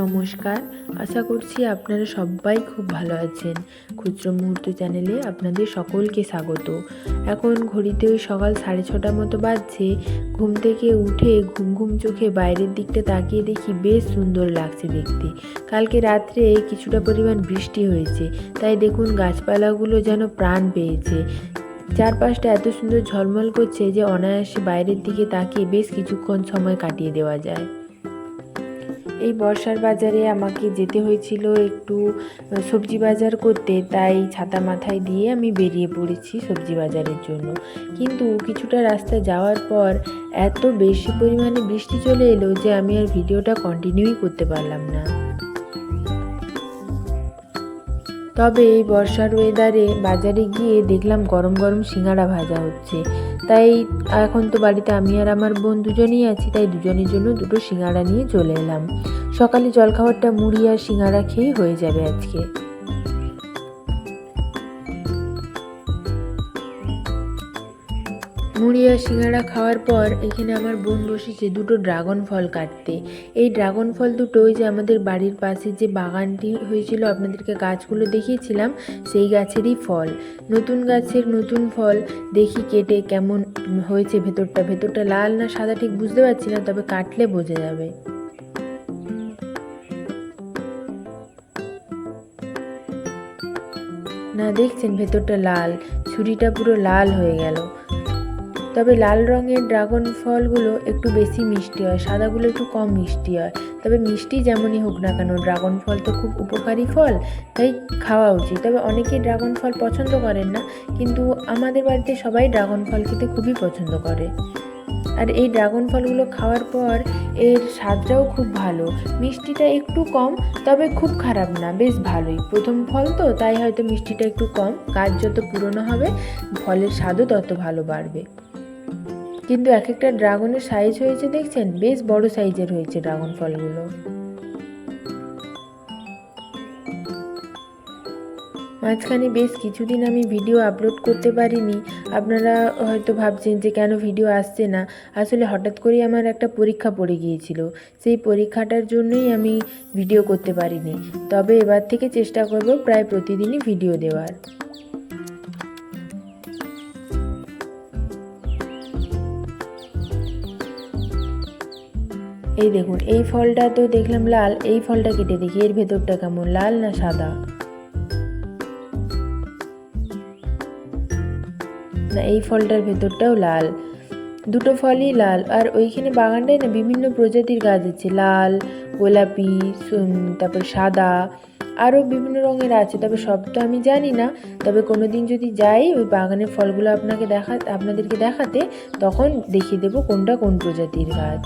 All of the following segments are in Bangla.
নমস্কার, আশা করছি আপনারা সবাই খুব ভালো আছেন। খুচরো মুহূর্ত চ্যানেলে আপনাদের সকলকে স্বাগত। এখন ঘড়িতে ওই সকাল 6:30 মতো বাজছে। ঘুম থেকে উঠে ঘুম ঘুম চোখে বাইরের দিকটা তাকিয়ে দেখি বেশ সুন্দর লাগছে দেখতে। কালকে রাত্রে কিছুটা পরিমাণ বৃষ্টি হয়েছে, তাই দেখুন গাছপালাগুলো যেন প্রাণ পেয়েছে। চারপাশটা এত সুন্দর ঝলমল করছে যে অনায়াসে বাইরের দিকে তাকিয়ে বেশ কিছুক্ষণ সময় কাটিয়ে দেওয়া যায়। এই বর্ষার বাজারে আমাকে যেতে হয়েছিল একটু সবজি বাজার করতে, তাই ছাতা মাথায় দিয়ে আমি বেরিয়ে পড়েছি সবজি বাজারের জন্য। কিন্তু কিছুটা রাস্তা যাওয়ার পর এত বেশি পরিমাণে বৃষ্টি চলে এলো যে আমি আর ভিডিওটা কন্টিনিউই করতে পারলাম না। তবে এই বর্ষার ওয়েদারে বাজারে গিয়ে দেখলাম গরম গরম সিঙ্গাড়া ভাজা হচ্ছে, তাই এখন তো বাড়িতে আমি আর আমার বোন দুজনেই আছি, তাই দুজনের জন্য দুটো সিঙ্গাড়া নিয়ে চলে এলাম। সকালে জলখাবারটা মুড়ি আর সিঙ্গাড়া খেয়েই হয়ে যাবে আজকে। মুড়ি আর সিঙ্গাড়া খাওয়ার পর এখানে আমার বোন বসেছে দুটো ড্রাগন ফল কাটতে। এই ড্রাগন ফল দুটো ওই যে আমাদের বাড়ির পাশে যে বাগানটি হয়েছিল, আপনাদেরকে গাছগুলো দেখিয়েছিলাম, সেই গাছেরই ফল। নতুন গাছের নতুন ফল। দেখি কেটে কেমন হয়েছে ভেতরটা লাল না সাদা ঠিক বুঝতে পারছি না, তবে কাটলে বোঝা যাবে। না, দেখছেন ভেতরটা লাল, ছুরিটা পুরো লাল হয়ে গেল। তবে লাল রঙের ড্রাগন ফলগুলো একটু বেশি মিষ্টি হয়, সাদাগুলো একটু কম মিষ্টি হয়। তবে মিষ্টি যেমনই হোক না কেন, ড্রাগন ফল তো খুব উপকারী ফল, তাই খাওয়া উচিত। তবে অনেকেই ড্রাগন ফল পছন্দ করেন না, কিন্তু আমাদের বাড়িতে সবাই ড্রাগন ফল খেতে খুবই পছন্দ করে। আর এই ড্রাগন ফলগুলো খাওয়ার পর এর স্বাদটাও খুব ভালো, মিষ্টিটা একটু কম, তবে খুব খারাপ না, বেশ ভালোই। প্রথম ফল তো, তাই হয়তো মিষ্টিটা একটু কম। গাছ যত পুরনো হবে ফলের স্বাদও তত ভালো বাড়বে। কিন্তু এক একটা ড্রাগনের সাইজ হয়েছে দেখছেন, বেশ বড় সাইজের হয়েছে ড্রাগন ফলগুলো। মাঝখানে বেশ কিছুদিন আমি ভিডিও আপলোড করতে পারিনি। আপনারা হয়তো ভাবছেন যে কেন ভিডিও আসছে না। আসলে হঠাৎ করেই আমার একটা পরীক্ষা পড়ে গিয়েছিল, সেই পরীক্ষাটার জন্যই আমি ভিডিও করতে পারিনি। তবে এবার থেকে চেষ্টা করব প্রায় প্রতিদিনই ভিডিও দেওয়ার। এই দেখুন, এই ফলটা তো দেখলাম লাল, এই ফলটা কেটে দেখি এর ভেতরটা কেমন, লাল না সাদা। না, এই ফলটার ভেতরটাও লাল, দুটো ফলই লাল। আর ওইখানে বাগানটায় না বিভিন্ন প্রজাতির গাছ আছে, লাল, গোলাপি, তারপর সাদা, আরও বিভিন্ন রঙের আছে। তবে সব তো আমি জানি না, তবে কোনো দিন যদি যাই ওই বাগানের ফলগুলো আপনাদেরকে দেখাতে, তখন দেখিয়ে দেবো কোনটা কোন প্রজাতির গাছ।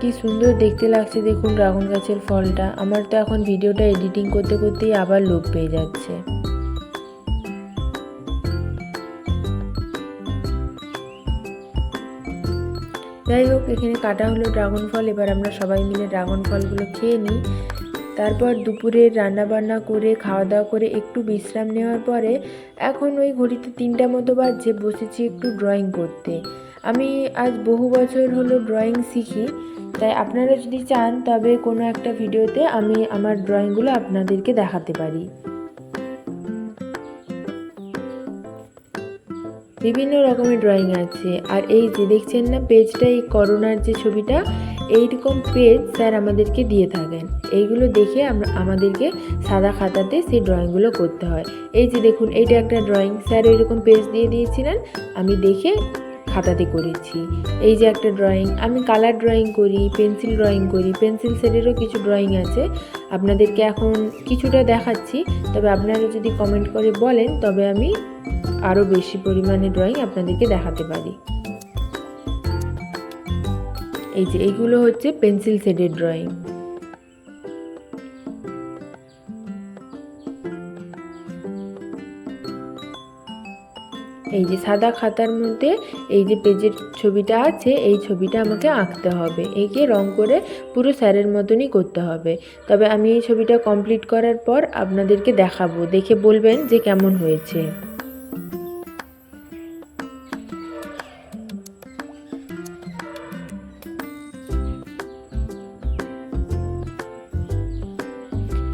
কি সুন্দর দেখতে লাগছে দেখুন ড্রাগন গাছের ফলটা। আমার তো এখন ভিডিওটা এডিটিং করতে করতেই আবার লোভ পেয়ে যাচ্ছে। যাই হোক, এখানে কাটা হলো ড্রাগন ফল। এবার আমরা সবাই মিলে ড্রাগন ফলগুলো খেয়ে নিই। তারপর দুপুরে রান্নাবান্না করে খাওয়া দাওয়া করে একটু বিশ্রাম নেওয়ার পরে এখন ওই ঘড়িতে 3টা মতো বাজছে, বসেছি একটু ড্রয়িং করতে। আমি আজ বহু বছর হলো ড্রয়িং শিখি, তাই আপনারা যদি চান তবে কোনো একটা ভিডিওতে আমি আমার ড্রয়িংগুলো আপনাদেরকে দেখাতে পারি। বিভিন্ন রকমের ড্রয়িং আছে। আর এই যে দেখছেন না পেজটা, এই করোনার যে ছবিটা, এইরকম পেজ স্যার আমাদেরকে দিয়ে থাকেন। এইগুলো দেখে আমাদেরকে সাদা খাতাতে সেই ড্রয়িংগুলো করতে হয়। এই যে দেখুন, এইটা একটা ড্রয়িং, স্যার এরকম পেজ দিয়ে দিয়েছিলেন, আমি দেখে খাতাতে করেছি। এই যে একটা ড্রয়িং, আমি কালার ড্রয়িং করি, পেন্সিল ড্রয়িং করি, পেন্সিল শেডেরও কিছু ড্রয়িং আছে, আপনাদেরকে এখন কিছুটা দেখাচ্ছি। তবে আপনারা যদি কমেন্ট করে বলেন তবে আমি আরও বেশি পরিমাণে ড্রয়িং আপনাদেরকে দেখাতে পারি। এই যে এইগুলো হচ্ছে পেন্সিল শেডের ড্রয়িং। এই যে সাদা খাতার মধ্যে এই যে পেজের ছবিটা আছে, এই ছবিটা আমাকে আঁকতে হবে, এঁকে রং করে পুরো স্যারের মতনই করতে হবে। তবে আমি এই ছবিটা কমপ্লিট করার পর আপনাদেরকে দেখাবো, দেখে বলবেন যে কেমন হয়েছে।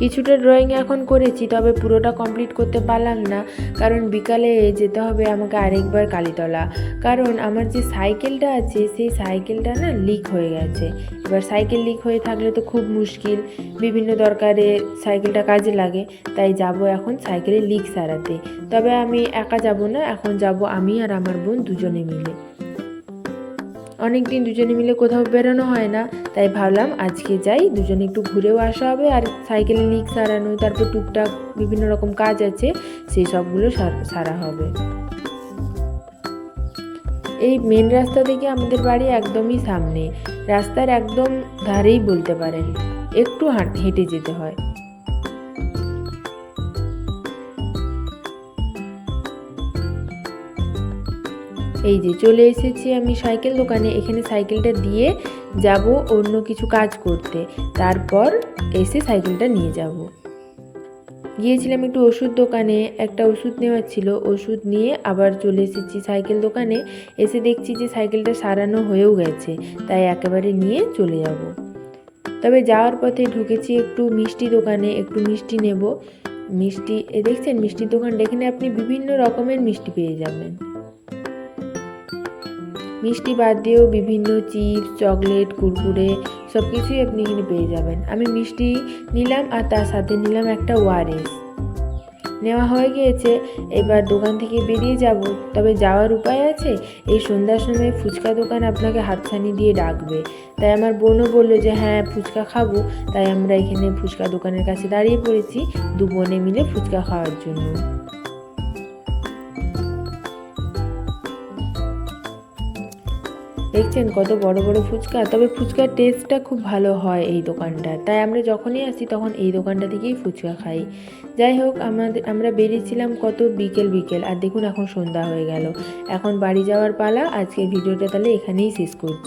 কিছুটা ড্রয়িং এখন করেছি, তবে পুরোটা কমপ্লিট করতে পারলাম না, কারণ বিকালে যেতে হবে আমাকে আরেকবার কালীতলা। কারণ আমার যে সাইকেলটা আছে সেই সাইকেলটা না লিক হয়ে গেছে। এবার সাইকেল লিক হয়ে থাকলে তো খুব মুশকিল, বিভিন্ন দরকারে সাইকেলটা কাজে লাগে, তাই যাব এখন সাইকেলের লিক সারাতে। তবে আমি একা যাব না, এখন যাব আমি আর আমার বোন দুজনে মিলে। অনেক দিন দুজনে মিলে কোথাও বেরোনো হয় না, তাই ভাবলাম আজকে যাই, দুজনে একটু ঘুরেও আসা হবে, আর সাইকেলের লিক সারানো, তারপর টুকটাক বিভিন্ন রকম কাজ আছে সেই সবগুলো সারা হবে। এই মেন রাস্তা থেকে আমাদের বাড়ি একদমই সামনে, রাস্তার একদম ধারেই বলতে পারেন, একটু হেঁটে যেতে হয়। এই যে চলে এসেছি আমি সাইকেল দোকানে। এখানে সাইকেলটা দিয়ে যাব অন্য কিছু কাজ করতে, তারপর এসে সাইকেলটা নিয়ে যাব। গিয়েছিলাম একটু ওষুধ দোকানে, একটা ওষুধ নেওয়ার ছিল, ওষুধ নিয়ে আবার চলে এসেছি সাইকেল দোকানে। এসে দেখছি যে সাইকেলটা সারানো হয়েও গেছে, তাই একেবারে নিয়ে চলে যাব। তবে যাওয়ার পথে ঢুকেছি একটু মিষ্টি দোকানে, একটু মিষ্টি নেব। মিষ্টি দেখছেন, মিষ্টির দোকানটা এখানে আপনি বিভিন্ন রকমের মিষ্টি পেয়ে যাবেন। মিষ্টি বাদ দিয়েও বিভিন্ন চিপস, চকলেট, কুরকুরে সব কিছুই আপনি এখানে পেয়ে যাবেন। আমি মিষ্টি নিলাম আর তার সাথে নিলাম একটা ওআরএস। নেওয়া হয়ে গিয়েছে, এবার দোকান থেকে বেরিয়ে যাব। তবে যাওয়ার উপায় আছে, এই সন্ধ্যার সময় ফুচকা দোকান আপনাকে হাতছানি দিয়ে ডাকবে। তাই আমার বোনও বললো যে হ্যাঁ ফুচকা খাবো, তাই আমরা এখানে ফুচকা দোকানের কাছে দাঁড়িয়ে পড়েছি দু বোনে মিলে ফুচকা খাওয়ার জন্য। দেখছেন কত বড় বড় ফুচকা, তবে ফুচকার টেস্টটা খুব ভালো হয় এই দোকানটার, তাই আমরা যখনই আসি তখন এই দোকানটা থেকেই ফুচকা খাই। যাই হোক, আমরা বেরিয়েছিলাম কত বিকেল, আর দেখুন এখন সন্ধ্যা হয়ে গেল। এখন বাড়ি যাওয়ার পালা। আজকের ভিডিওটা তাহলে এখানেই শেষ করছি।